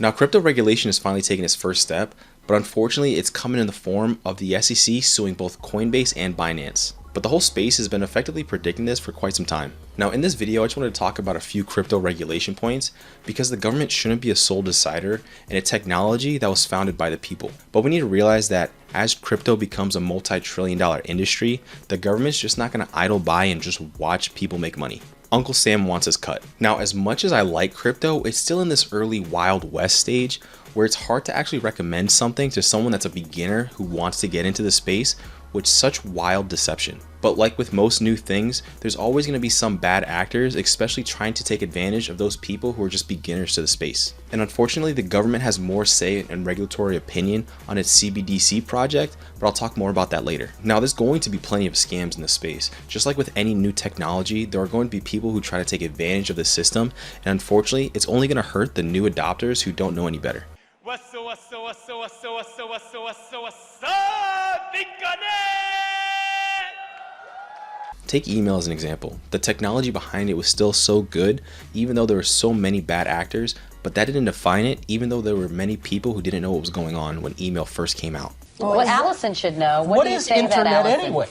Now, crypto regulation is finally taking its first step, but unfortunately it's coming in the form of the SEC suing both Coinbase and Binance. But the whole space has been effectively predicting this for quite some time. Now in this video, I just wanted to talk about a few crypto regulation points because the government shouldn't be a sole decider in a technology that was founded by the people. But we need to realize that as crypto becomes a multi-trillion-dollar industry, the government's just not going to idle by and just watch people make money. Uncle Sam wants his cut. Now, as much as I like crypto, it's still in this early Wild West stage where it's hard to actually recommend something to someone that's a beginner who wants to get into the space with such wild deception. But like with most new things, there's always going to be some bad actors, especially trying to take advantage of those people who are just beginners to the space. And unfortunately, the government has more say and regulatory opinion on its CBDC project, but I'll talk more about that later. Now, there's going to be plenty of scams in the space. Just like with any new technology, there are going to be people who try to take advantage of the system, and unfortunately, it's only going to hurt the new adopters who don't know any better. Take email as an example. The technology behind it was still so good, even though there were so many bad actors, but that didn't define it, even though there were many people who didn't know what was going on when email first came out. Well, Allison should know. What is internet anyway?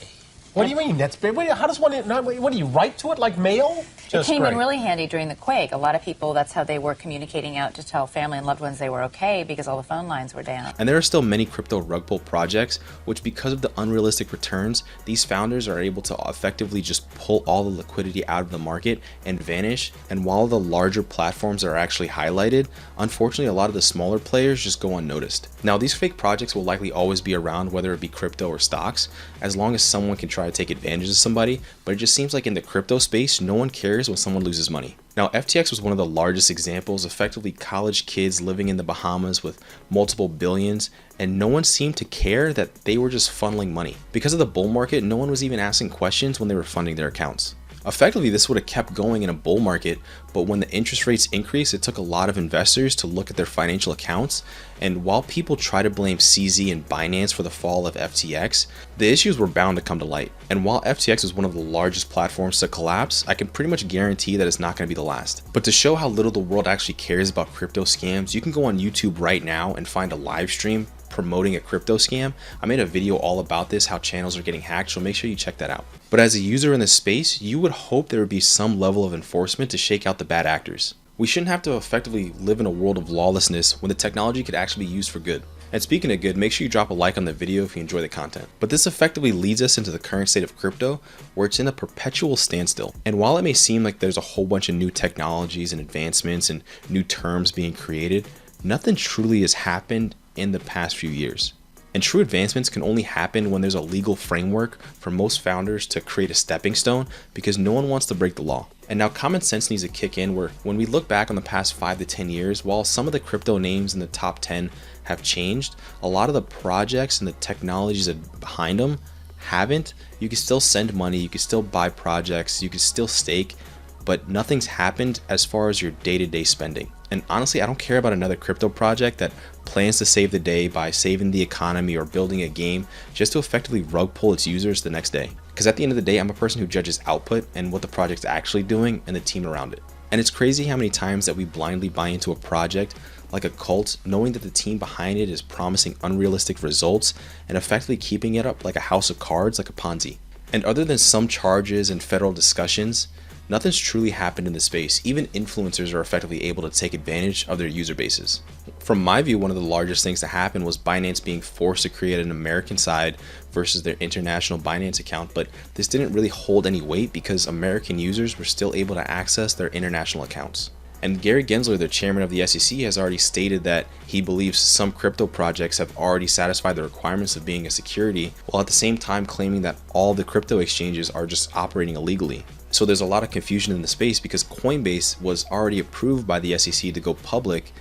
What do you mean? How does one? What do you write to it like mail? It came in really handy during the quake. A lot of people, that's how they were communicating out to tell family and loved ones they were okay because all the phone lines were down. And there are still many crypto rug pull projects, which because of the unrealistic returns, these founders are able to effectively just pull all the liquidity out of the market and vanish. And while the larger platforms are actually highlighted, unfortunately, a lot of the smaller players just go unnoticed. Now, these fake projects will likely always be around, whether it be crypto or stocks, as long as someone can try to take advantage of somebody, but it just seems like in the crypto space, no one cares when someone loses money. Now, FTX was one of the largest examples, effectively college kids living in the Bahamas with multiple billions, and no one seemed to care that they were just funneling money. Because of the bull market, no one was even asking questions when they were funding their accounts. Effectively, this would have kept going in a bull market, but when the interest rates increased, it took a lot of investors to look at their financial accounts. And while people try to blame CZ and Binance for the fall of FTX, the issues were bound to come to light. And while FTX is one of the largest platforms to collapse, I can pretty much guarantee that it's not going to be the last. But to show how little the world actually cares about crypto scams, you can go on YouTube right now and find a live stream promoting a crypto scam. I made a video all about this, how channels are getting hacked, so make sure you check that out. But as a user in this space, you would hope there would be some level of enforcement to shake out the bad actors. We shouldn't have to effectively live in a world of lawlessness when the technology could actually be used for good. And speaking of good, make sure you drop a like on the video if you enjoy the content. But this effectively leads us into the current state of crypto, where it's in a perpetual standstill. And while it may seem like there's a whole bunch of new technologies and advancements and new terms being created, nothing truly has happened in the past few years. And true advancements can only happen when there's a legal framework for most founders to create a stepping stone, because no one wants to break the law. And now common sense needs to kick in, where when we look back on the past 5 to 10 years, while some of the crypto names in the top 10 have changed, a lot of the projects and the technologies that behind them haven't. You can still send money, you can still buy projects, you can still stake, but nothing's happened as far as your day-to-day spending. And honestly, I don't care about another crypto project that plans to save the day by saving the economy or building a game just to effectively rug pull its users the next day. Because at the end of the day, I'm a person who judges output and what the project's actually doing and the team around it. And it's crazy how many times that we blindly buy into a project like a cult, knowing that the team behind it is promising unrealistic results and effectively keeping it up like a house of cards, like a Ponzi. And other than some charges and federal discussions, nothing's truly happened in the space. Even influencers are effectively able to take advantage of their user bases. From my view, one of the largest things to happen was Binance being forced to create an American side versus their international Binance account, but this didn't really hold any weight because American users were still able to access their international accounts. And Gary Gensler, the chairman of the SEC, has already stated that he believes some crypto projects have already satisfied the requirements of being a security, while at the same time claiming that all the crypto exchanges are just operating illegally. So there's a lot of confusion in the space because Coinbase was already approved by the SEC to go public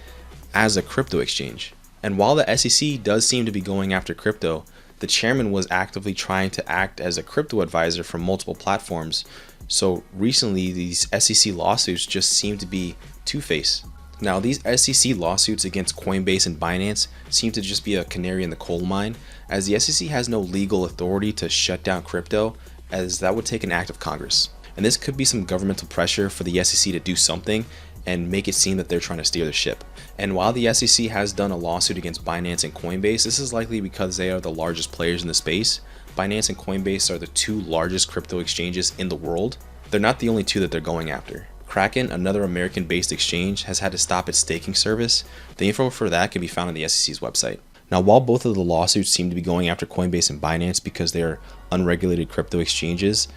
as a crypto exchange. And while the SEC does seem to be going after crypto, the chairman was actively trying to act as a crypto advisor for multiple platforms. So recently, these SEC lawsuits just seem to be two-faced. Now, these SEC lawsuits against Coinbase and Binance seem to just be a canary in the coal mine, as the SEC has no legal authority to shut down crypto, as that would take an act of Congress. And this could be some governmental pressure for the SEC to do something, and make it seem that they're trying to steer the ship. And while the SEC has done a lawsuit against Binance and Coinbase, this is likely because they are the largest players in the space. Binance and Coinbase are the two largest crypto exchanges in the world. They're not the only two that they're going after. Kraken, another American-based exchange, has had to stop its staking service. The info for that can be found on the SEC's website. Now, while both of the lawsuits seem to be going after Coinbase and Binance because they are unregulated crypto exchanges,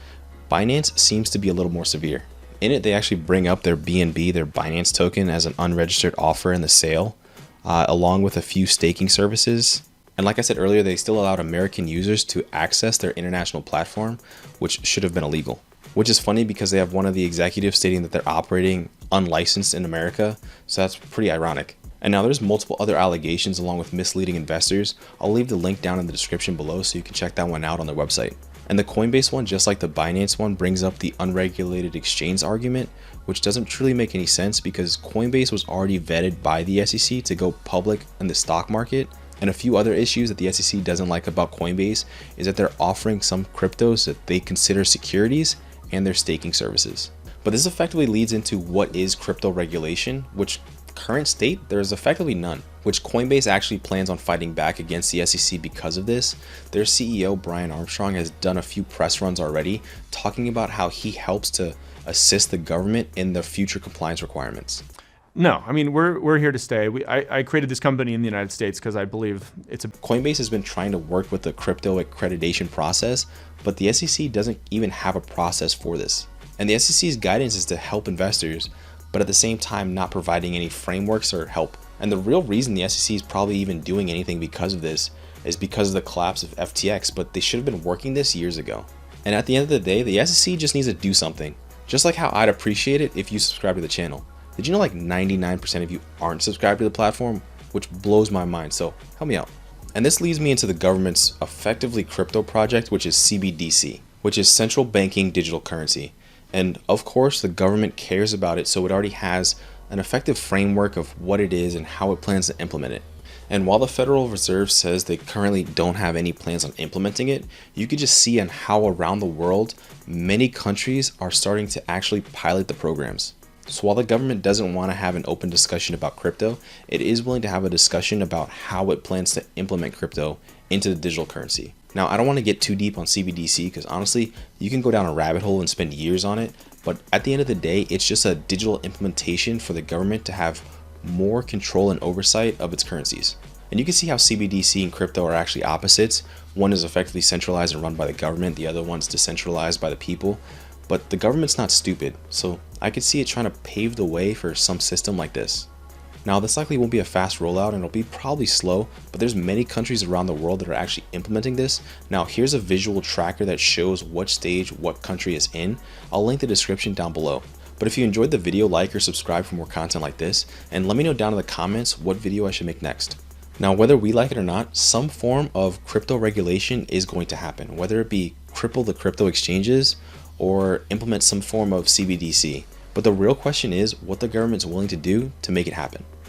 Binance seems to be a little more severe. In it, they actually bring up their BNB, their Binance token, as an unregistered offer in the sale, along with a few staking services. And like I said earlier, they still allowed American users to access their international platform, which should have been illegal. Which is funny because they have one of the executives stating that they're operating unlicensed in America, so that's pretty ironic. And now there's multiple other allegations along with misleading investors. I'll leave the link down in the description below so you can check that one out on their website. And the Coinbase one, just like the Binance one, brings up the unregulated exchange argument, which doesn't truly make any sense because Coinbase was already vetted by the SEC to go public in the stock market. And a few other issues that the SEC doesn't like about Coinbase is that they're offering some cryptos that they consider securities and their staking services. But this effectively leads into what is crypto regulation, which current state, there is effectively none, which Coinbase actually plans on fighting back against the SEC because of this. Their CEO, Brian Armstrong, has done a few press runs already talking about how he helps to assist the government in the future compliance requirements. No, I mean, we're here to stay. I created this company in the United States because I believe it's a... Coinbase has been trying to work with the crypto accreditation process, but the SEC doesn't even have a process for this. And the SEC's guidance is to help investors, but at the same time not providing any frameworks or help. And the real reason the SEC is probably even doing anything because of this is because of the collapse of FTX, but they should have been working this years ago. And at the end of the day, the SEC just needs to do something. Just like how I'd appreciate it if you subscribe to the channel. Did you know like 99% of you aren't subscribed to the platform? Which blows my mind, so help me out. And this leads me into the government's effectively crypto project, which is CBDC, which is central banking digital currency. And of course, the government cares about it, so it already has an effective framework of what it is and how it plans to implement it. And while the Federal Reserve says they currently don't have any plans on implementing it, you could just see on how around the world, many countries are starting to actually pilot the programs. So while the government doesn't want to have an open discussion about crypto, it is willing to have a discussion about how it plans to implement crypto into the digital currency. Now, I don't want to get too deep on CBDC because honestly, you can go down a rabbit hole and spend years on it. But at the end of the day, it's just a digital implementation for the government to have more control and oversight of its currencies. And you can see how CBDC and crypto are actually opposites. One is effectively centralized and run by the government. The other one's decentralized by the people. But the government's not stupid, so I could see it trying to pave the way for some system like this. Now, this likely won't be a fast rollout and it'll be probably slow, but there's many countries around the world that are actually implementing this. Now, here's a visual tracker that shows what stage what country is in. I'll link the description down below. But if you enjoyed the video, like or subscribe for more content like this, and let me know down in the comments what video I should make next. Now, whether we like it or not, some form of crypto regulation is going to happen, whether it be cripple the crypto exchanges or implement some form of CBDC. But the real question is what the government's willing to do to make it happen.